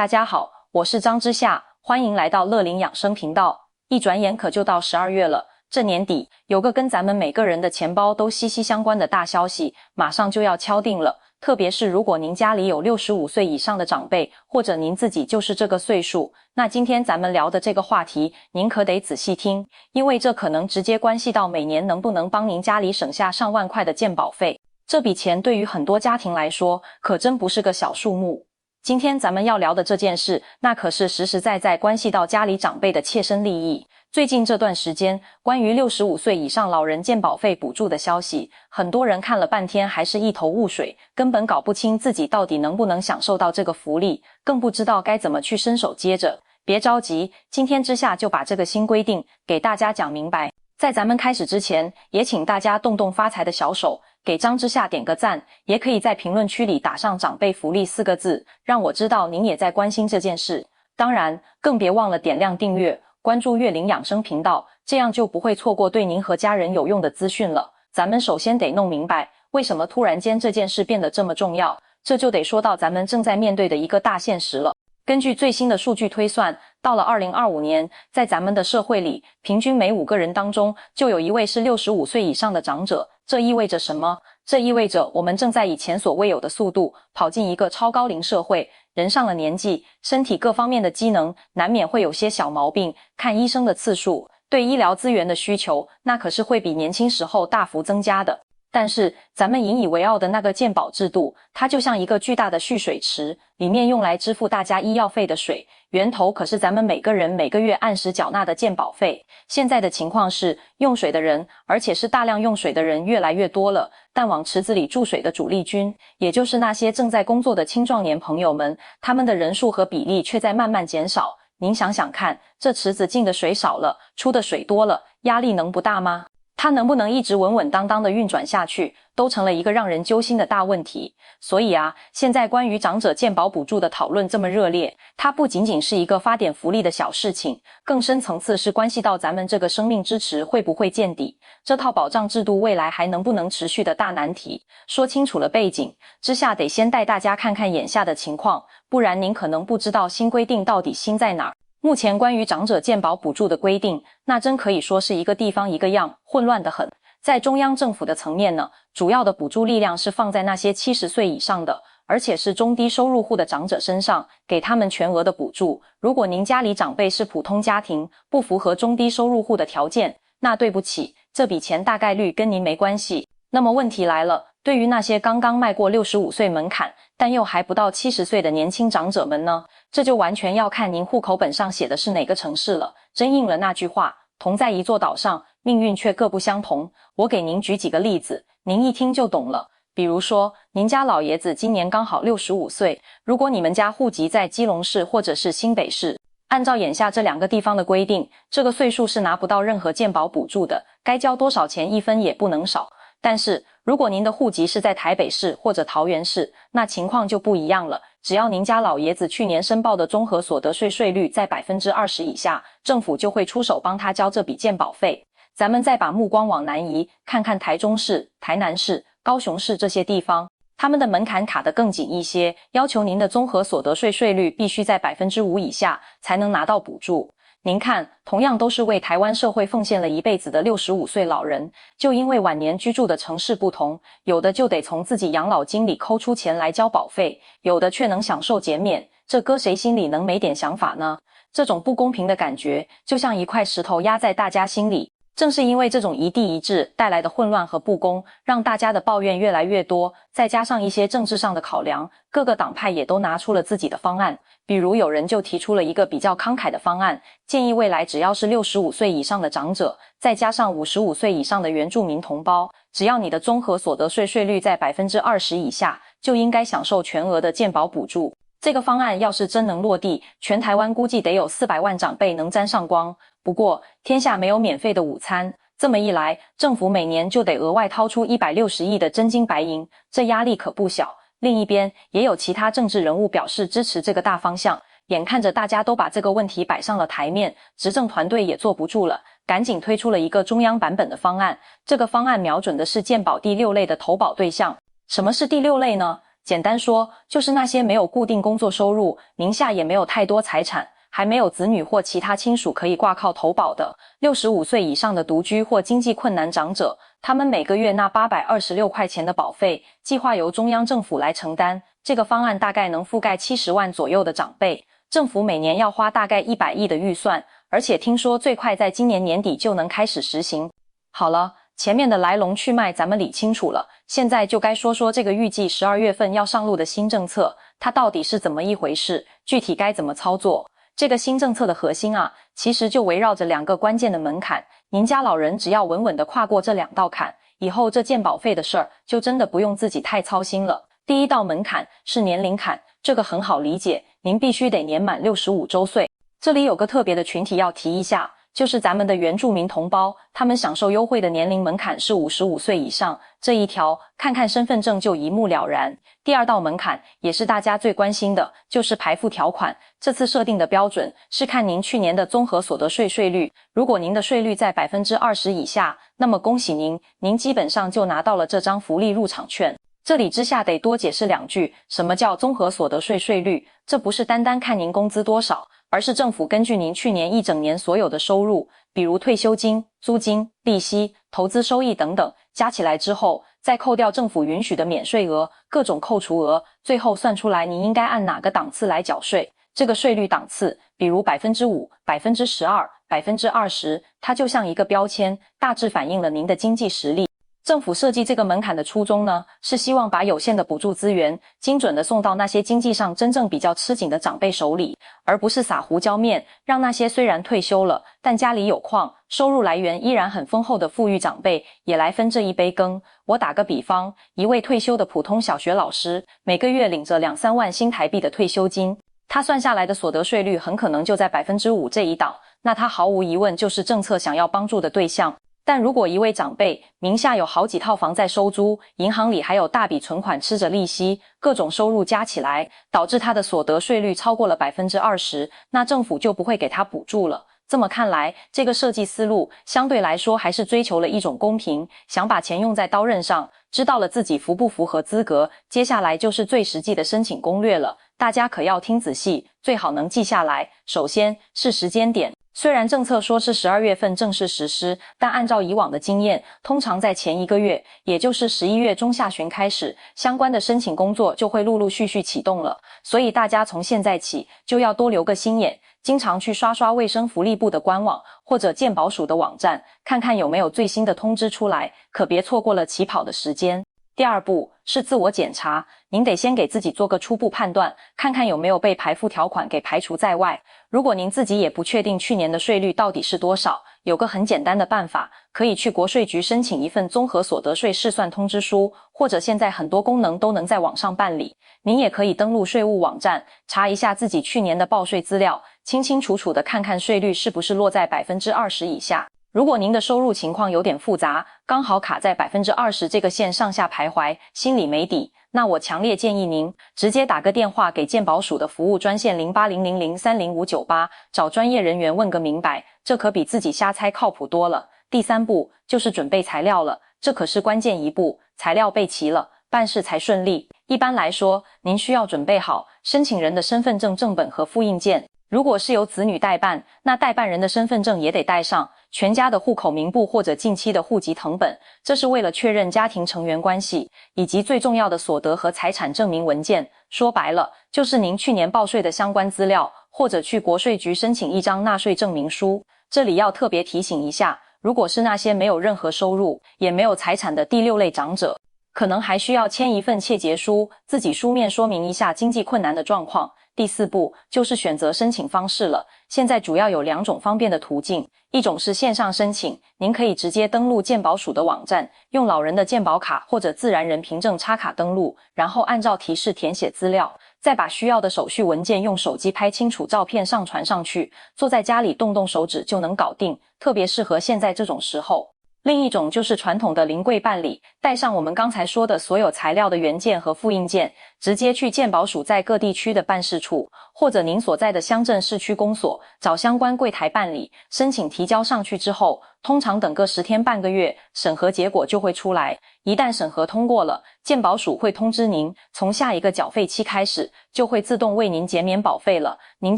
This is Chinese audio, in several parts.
大家好，我是张之夏，欢迎来到乐龄养生频道。一转眼可就到12月了，这年底有个跟咱们每个人的钱包都息息相关的大消息，马上就要敲定了。特别是如果您家里有65岁以上的长辈，或者您自己就是这个岁数，那今天咱们聊的这个话题，您可得仔细听，因为这可能直接关系到每年能不能帮您家里省下上万块的健保费。这笔钱对于很多家庭来说，可真不是个小数目。今天咱们要聊的这件事，那可是实实在在关系到家里长辈的切身利益。最近这段时间，关于65岁以上老人健保费补助的消息，很多人看了半天还是一头雾水，根本搞不清自己到底能不能享受到这个福利，更不知道该怎么去伸手接着。别着急，今天之下就把这个新规定给大家讲明白。在咱们开始之前，也请大家动动发财的小手，给张之夏点个赞，也可以在评论区里打上长辈福利4个字，让我知道您也在关心这件事。当然，更别忘了点亮订阅，关注乐龄养生频道，这样就不会错过对您和家人有用的资讯了。咱们首先得弄明白，为什么突然间这件事变得这么重要，这就得说到咱们正在面对的一个大现实了。根据最新的数据推算，到了2025年，在咱们的社会里，平均每5个人当中就有1位是65岁以上的长者。这意味着什么？这意味着我们正在以前所未有的速度跑进一个超高龄社会。人上了年纪，身体各方面的机能难免会有些小毛病，看医生的次数，对医疗资源的需求，那可是会比年轻时候大幅增加的。但是咱们引以为傲的那个健保制度，它就像一个巨大的蓄水池，里面用来支付大家医药费的水，源头可是咱们每个人每个月按时缴纳的健保费。现在的情况是，用水的人，而且是大量用水的人越来越多了，但往池子里注水的主力军，也就是那些正在工作的青壮年朋友们，他们的人数和比例却在慢慢减少。您想想看，这池子进的水少了，出的水多了，压力能不大吗？它能不能一直稳稳当当的运转下去，都成了一个让人揪心的大问题。所以啊，现在关于长者健保补助的讨论这么热烈，它不仅仅是一个发点福利的小事情，更深层次是关系到咱们这个生命支持会不会见底，这套保障制度未来还能不能持续的大难题。说清楚了背景之下，得先带大家看看眼下的情况，不然您可能不知道新规定到底新在哪儿。目前关于长者健保补助的规定，那真可以说是一个地方一个样，混乱得很。在中央政府的层面呢，主要的补助力量是放在那些70岁以上的，而且是中低收入户的长者身上，给他们全额的补助。如果您家里长辈是普通家庭，不符合中低收入户的条件，那对不起，这笔钱大概率跟您没关系。那么问题来了，对于那些刚刚迈过65岁门槛，但又还不到70岁的年轻长者们呢？这就完全要看您户口本上写的是哪个城市了。真应了那句话，同在一座岛上，命运却各不相同。我给您举几个例子，您一听就懂了。比如说，您家老爷子今年刚好65岁，如果你们家户籍在基隆市或者是新北市，按照眼下这2个地方的规定，这个岁数是拿不到任何健保补助的，该交多少钱1分也不能少。但是如果您的户籍是在台北市或者桃园市，那情况就不一样了。只要您家老爷子去年申报的综合所得税税率在 20% 以下，政府就会出手帮他交这笔健保费。咱们再把目光往南移，看看台中市、台南市、高雄市这些地方，他们的门槛卡得更紧一些，要求您的综合所得税税率必须在 5% 以下才能拿到补助。您看，同样都是为台湾社会奉献了一辈子的65岁老人，就因为晚年居住的城市不同，有的就得从自己养老金里抠出钱来交保费，有的却能享受减免，这搁谁心里能没点想法呢？这种不公平的感觉，就像一块石头压在大家心里。正是因为这种一地一制带来的混乱和不公，让大家的抱怨越来越多，再加上一些政治上的考量，各个党派也都拿出了自己的方案。比如有人就提出了一个比较慷慨的方案，建议未来只要是65岁以上的长者，再加上55岁以上的原住民同胞，只要你的综合所得税税率在 20% 以下，就应该享受全额的健保补助。这个方案要是真能落地，全台湾估计得有400万长辈能沾上光。不过天下没有免费的午餐，这么一来，政府每年就得额外掏出160亿的真金白银，这压力可不小。另一边也有其他政治人物表示支持这个大方向，眼看着大家都把这个问题摆上了台面，执政团队也坐不住了，赶紧推出了一个中央版本的方案。这个方案瞄准的是健保第6类的投保对象。什么是第6类呢？简单说，就是那些没有固定工作收入，名下也没有太多财产，还没有子女或其他亲属可以挂靠投保的65岁以上的独居或经济困难长者，他们每个月纳826块钱的保费，计划由中央政府来承担。这个方案大概能覆盖70万左右的长辈，政府每年要花大概100亿的预算，而且听说最快在今年年底就能开始实行。好了，前面的来龙去脉咱们理清楚了，现在就该说说这个预计12月份要上路的新政策，它到底是怎么一回事，具体该怎么操作。这个新政策的核心啊，其实就围绕着2个关键的门槛，您家老人只要稳稳地跨过这2道坎，以后这健保费的事儿就真的不用自己太操心了。第一道门槛是年龄坎，这个很好理解，您必须得年满65周岁。这里有个特别的群体要提一下，就是咱们的原住民同胞，他们享受优惠的年龄门槛是55岁以上，这一条看看身份证就一目了然。第二道门槛也是大家最关心的，就是排付条款。这次设定的标准是看您去年的综合所得税税率，如果您的税率在 20% 以下，那么恭喜您，您基本上就拿到了这张福利入场券。这里之下得多解释2句，什么叫综合所得税税率？这不是单单看您工资多少，而是政府根据您去年一整年所有的收入，比如退休金、租金、利息、投资收益等等，加起来之后，再扣掉政府允许的免税额、各种扣除额，最后算出来您应该按哪个档次来缴税。这个税率档次，比如 5%、12%、20%，它就像一个标签，大致反映了您的经济实力。政府设计这个门槛的初衷呢，是希望把有限的补助资源精准地送到那些经济上真正比较吃紧的长辈手里，而不是撒胡椒面，让那些虽然退休了，但家里有矿，收入来源依然很丰厚的富裕长辈也来分这一杯羹。我打个比方，一位退休的普通小学老师，每个月领着2-3万新台币的退休金，他算下来的所得税率很可能就在 5% 这一档，那他毫无疑问就是政策想要帮助的对象。但如果一位长辈名下有好几套房在收租，银行里还有大笔存款吃着利息，各种收入加起来，导致他的所得税率超过了 20%， 那政府就不会给他补助了。这么看来，这个设计思路相对来说还是追求了一种公平，想把钱用在刀刃上，知道了自己符不符合资格，接下来就是最实际的申请攻略了。大家可要听仔细，最好能记下来。首先是时间点。虽然政策说是12月份正式实施，但按照以往的经验，通常在前1个月，也就是11月中下旬开始，相关的申请工作就会陆陆续续启动了。所以大家从现在起就要多留个心眼，经常去刷刷卫生福利部的官网或者健保署的网站，看看有没有最新的通知出来，可别错过了起跑的时间。第二步是自我检查，您得先给自己做个初步判断，看看有没有被排付条款给排除在外。如果您自己也不确定去年的税率到底是多少，有个很简单的办法，可以去国税局申请一份综合所得税试算通知书，或者现在很多功能都能在网上办理。您也可以登录税务网站，查一下自己去年的报税资料，清清楚楚的看看税率是不是落在 20% 以下。如果您的收入情况有点复杂，刚好卡在 20% 这个线上下徘徊，心里没底，那我强烈建议您直接打个电话给健保署的服务专线0800030598，找专业人员问个明白，这可比自己瞎猜靠谱多了。第3步就是准备材料了，这可是关键一步，材料备齐了，办事才顺利。一般来说，您需要准备好申请人的身份证正本和复印件，如果是由子女代办，那代办人的身份证也得带上，全家的户口名簿或者近期的户籍誊本，这是为了确认家庭成员关系，以及最重要的所得和财产证明文件。说白了，就是您去年报税的相关资料，或者去国税局申请一张纳税证明书。这里要特别提醒一下，如果是那些没有任何收入，也没有财产的第6类长者，可能还需要签一份切结书，自己书面说明一下经济困难的状况。第4步就是选择申请方式了，现在主要有2种方便的途径，一种是线上申请，您可以直接登录健保署的网站，用老人的健保卡或者自然人凭证插卡登录，然后按照提示填写资料，再把需要的手续文件用手机拍清楚照片上传上去，坐在家里动动手指就能搞定，特别适合现在这种时候。另一种就是传统的临柜办理，带上我们刚才说的所有材料的原件和复印件，直接去健保署在各地区的办事处，或者您所在的乡镇市区公所，找相关柜台办理，申请提交上去之后，通常等个10天半个月，审核结果就会出来。一旦审核通过了，健保署会通知您，从下一个缴费期开始，就会自动为您减免保费了，您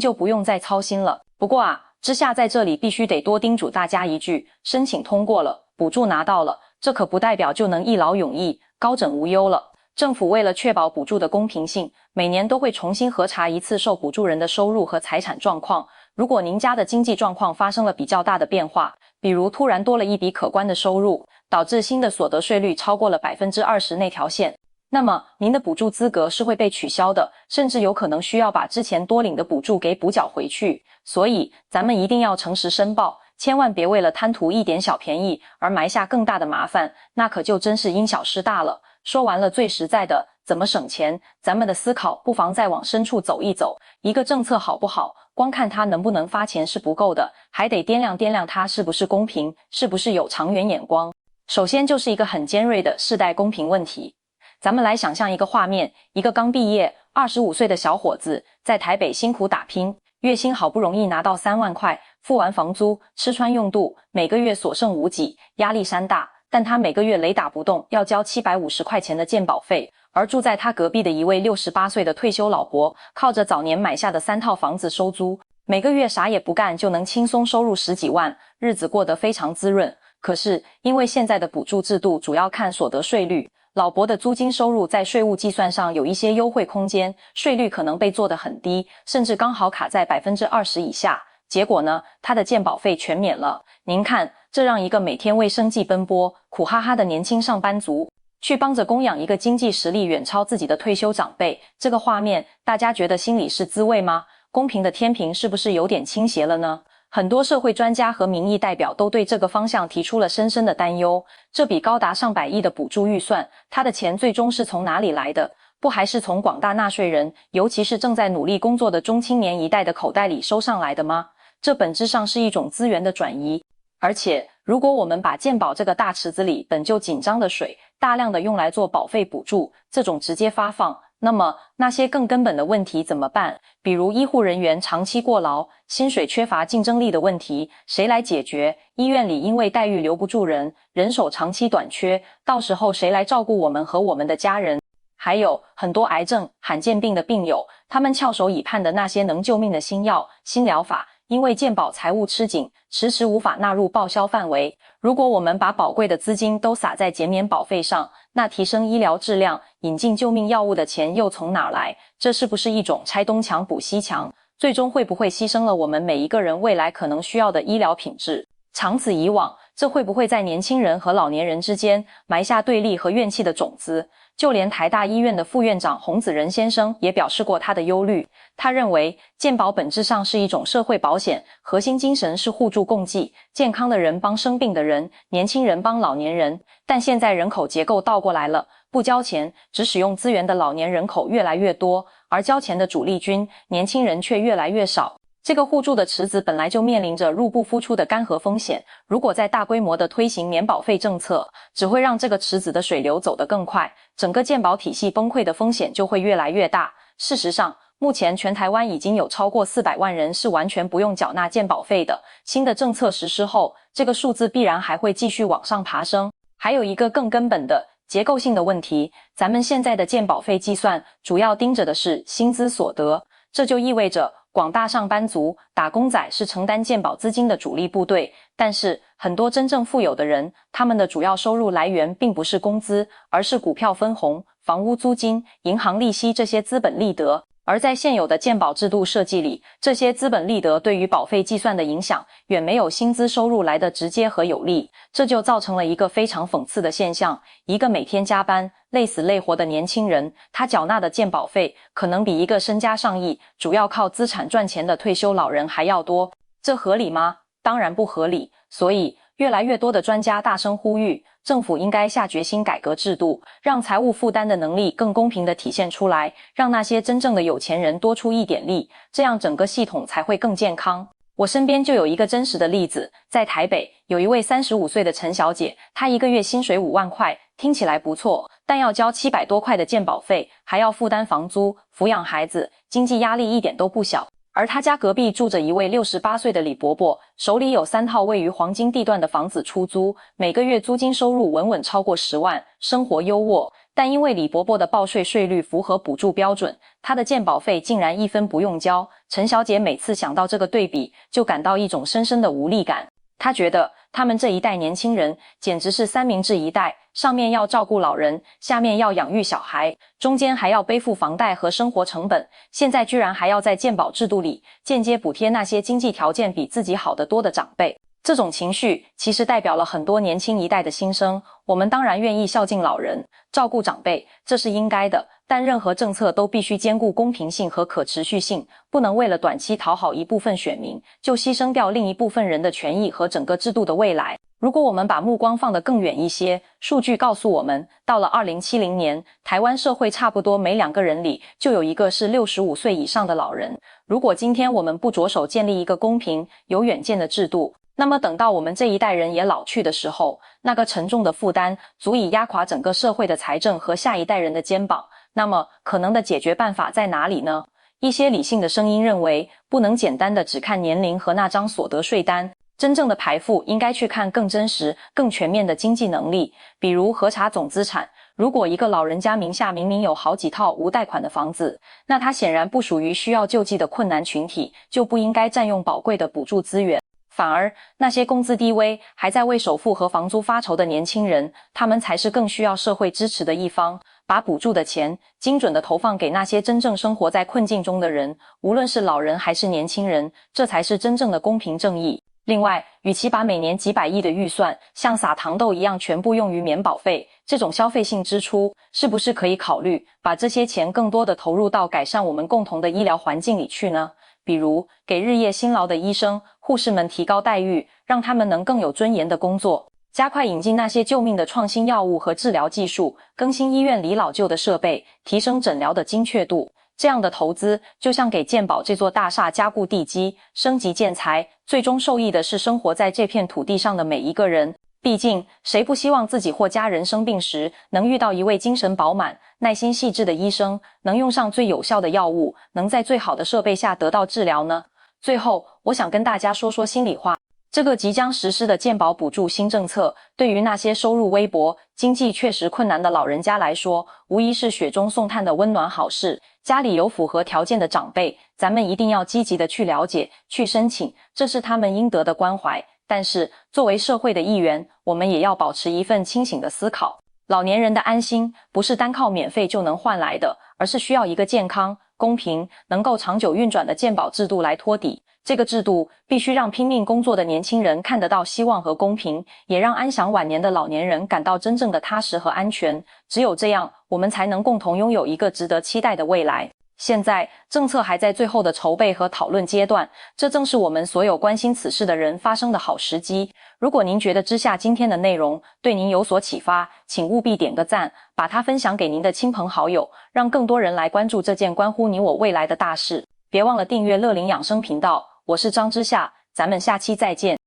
就不用再操心了。不过之下在这里必须得多叮嘱大家一句，申请通过了，补助拿到了，这可不代表就能一劳永逸、高枕无忧了。政府为了确保补助的公平性，每年都会重新核查一次受补助人的收入和财产状况。如果您家的经济状况发生了比较大的变化，比如突然多了一笔可观的收入，导致新的所得税率超过了 20% 那条线，那么您的补助资格是会被取消的，甚至有可能需要把之前多领的补助给补缴回去。所以咱们一定要诚实申报，千万别为了贪图一点小便宜而埋下更大的麻烦，那可就真是因小失大了。说完了最实在的怎么省钱，咱们的思考不妨再往深处走一走。一个政策好不好，光看它能不能发钱是不够的，还得掂量掂量它是不是公平，是不是有长远眼光。首先就是一个很尖锐的世代公平问题。咱们来想象一个画面，一个刚毕业25岁的小伙子在台北辛苦打拼，月薪好不容易拿到3万块，付完房租、吃穿用度，每个月所剩无几，压力山大。但他每个月雷打不动要交750块钱的健保费，而住在他隔壁的一位68岁的退休老伯，靠着早年买下的3套房子收租，每个月啥也不干就能轻松收入10几万，日子过得非常滋润。可是因为现在的补助制度主要看所得税率，老伯的租金收入在税务计算上有一些优惠空间，税率可能被做得很低，甚至刚好卡在 20% 以下。结果呢，他的健保费全免了。您看，这让一个每天为生计奔波、苦哈哈的年轻上班族去帮着供养一个经济实力远超自己的退休长辈，这个画面大家觉得心里是滋味吗？公平的天平是不是有点倾斜了呢？很多社会专家和民意代表都对这个方向提出了深深的担忧。这笔高达上百亿的补助预算，它的钱最终是从哪里来的？不还是从广大纳税人，尤其是正在努力工作的中青年一代的口袋里收上来的吗？这本质上是一种资源的转移。而且如果我们把健保这个大池子里本就紧张的水大量的用来做保费补助，这种直接发放，那么那些更根本的问题怎么办？比如医护人员长期过劳、薪水缺乏竞争力的问题，谁来解决？医院里因为待遇留不住人，人手长期短缺，到时候谁来照顾我们和我们的家人？还有很多癌症、罕见病的病友，他们翘首以盼的那些能救命的新药、新疗法，因为健保财务吃紧，迟迟无法纳入报销范围。如果我们把宝贵的资金都撒在减免保费上，那提升医疗质量、引进救命药物的钱又从哪来？这是不是一种拆东墙补西墙？最终会不会牺牲了我们每一个人未来可能需要的医疗品质？长此以往，这会不会在年轻人和老年人之间埋下对立和怨气的种子？就连台大医院的副院长洪子仁先生也表示过他的忧虑。他认为健保本质上是一种社会保险，核心精神是互助共济，健康的人帮生病的人，年轻人帮老年人。但现在人口结构倒过来了，不交钱只使用资源的老年人口越来越多，而交钱的主力军年轻人却越来越少。这个互助的池子本来就面临着入不敷出的干涸风险，如果再大规模的推行免保费政策，只会让这个池子的水流走得更快，整个健保体系崩溃的风险就会越来越大。事实上，目前全台湾已经有超过400万人是完全不用缴纳健保费的，新的政策实施后，这个数字必然还会继续往上爬升。还有一个更根本的结构性的问题，咱们现在的健保费计算主要盯着的是薪资所得，这就意味着广大上班族、打工仔是承担健保资金的主力部队，但是很多真正富有的人，他们的主要收入来源并不是工资，而是股票分红、房屋租金、银行利息这些资本利得。而在现有的健保制度设计里，这些资本利得对于保费计算的影响远没有薪资收入来的直接和有力，这就造成了一个非常讽刺的现象：一个每天加班累死累活的年轻人，他缴纳的健保费可能比一个身家上亿、主要靠资产赚钱的退休老人还要多。这合理吗？当然不合理。所以越来越多的专家大声呼吁，政府应该下决心改革制度，让财务负担的能力更公平地体现出来，让那些真正的有钱人多出一点力，这样整个系统才会更健康。我身边就有一个真实的例子，在台北有一位35岁的陈小姐，她一个月薪水5万块，听起来不错，但要交700多块的健保费，还要负担房租，抚养孩子，经济压力一点都不小。而她家隔壁住着一位68岁的李伯伯，手里有3套位于黄金地段的房子出租，每个月租金收入稳稳超过10万，生活优渥。但因为李伯伯的报税税率符合补助标准，他的健保费竟然1分不用交。陈小姐每次想到这个对比，就感到一种深深的无力感。她觉得他们这一代年轻人简直是三明治一代，上面要照顾老人，下面要养育小孩，中间还要背负房贷和生活成本，现在居然还要在健保制度里间接补贴那些经济条件比自己好得多的长辈。这种情绪其实代表了很多年轻一代的心声。我们当然愿意孝敬老人，照顾长辈，这是应该的，但任何政策都必须兼顾公平性和可持续性，不能为了短期讨好一部分选民，就牺牲掉另一部分人的权益和整个制度的未来。如果我们把目光放得更远一些，数据告诉我们，到了2070年，台湾社会差不多每2个人里就有一个是65岁以上的老人。如果今天我们不着手建立一个公平、有远见的制度，那么等到我们这一代人也老去的时候，那个沉重的负担足以压垮整个社会的财政和下一代人的肩膀。那么可能的解决办法在哪里呢？一些理性的声音认为，不能简单的只看年龄和那张所得税单，真正的排富应该去看更真实、更全面的经济能力，比如核查总资产。如果一个老人家名下明明有好几套无贷款的房子，那他显然不属于需要救济的困难群体，就不应该占用宝贵的补助资源。反而那些工资低微还在为首付和房租发愁的年轻人，他们才是更需要社会支持的一方。把补助的钱精准地投放给那些真正生活在困境中的人，无论是老人还是年轻人，这才是真正的公平正义。另外，与其把每年几百亿的预算像撒糖豆一样全部用于免保费这种消费性支出，是不是可以考虑把这些钱更多地投入到改善我们共同的医疗环境里去呢？比如给日夜辛劳的医生、护士们提高待遇，让他们能更有尊严的工作，加快引进那些救命的创新药物和治疗技术，更新医院里老旧的设备，提升诊疗的精确度。这样的投资就像给健保这座大厦加固地基，升级建材，最终受益的是生活在这片土地上的每一个人。毕竟谁不希望自己或家人生病时能遇到一位精神饱满、耐心细致的医生，能用上最有效的药物，能在最好的设备下得到治疗呢？最后，我想跟大家说说心里话。这个即将实施的健保补助新政策，对于那些收入微薄、经济确实困难的老人家来说，无疑是雪中送炭的温暖好事。家里有符合条件的长辈，咱们一定要积极的去了解、去申请，这是他们应得的关怀。但是，作为社会的一员，我们也要保持一份清醒的思考。老年人的安心，不是单靠免费就能换来的，而是需要一个健康、公平、能够长久运转的健保制度来托底。这个制度必须让拼命工作的年轻人看得到希望和公平，也让安享晚年的老年人感到真正的踏实和安全。只有这样，我们才能共同拥有一个值得期待的未来。现在，政策还在最后的筹备和讨论阶段，这正是我们所有关心此事的人发声的好时机。如果您觉得之下今天的内容对您有所启发，请务必点个赞，把它分享给您的亲朋好友，让更多人来关注这件关乎你我未来的大事。别忘了订阅乐龄养生频道，我是张之夏，咱们下期再见。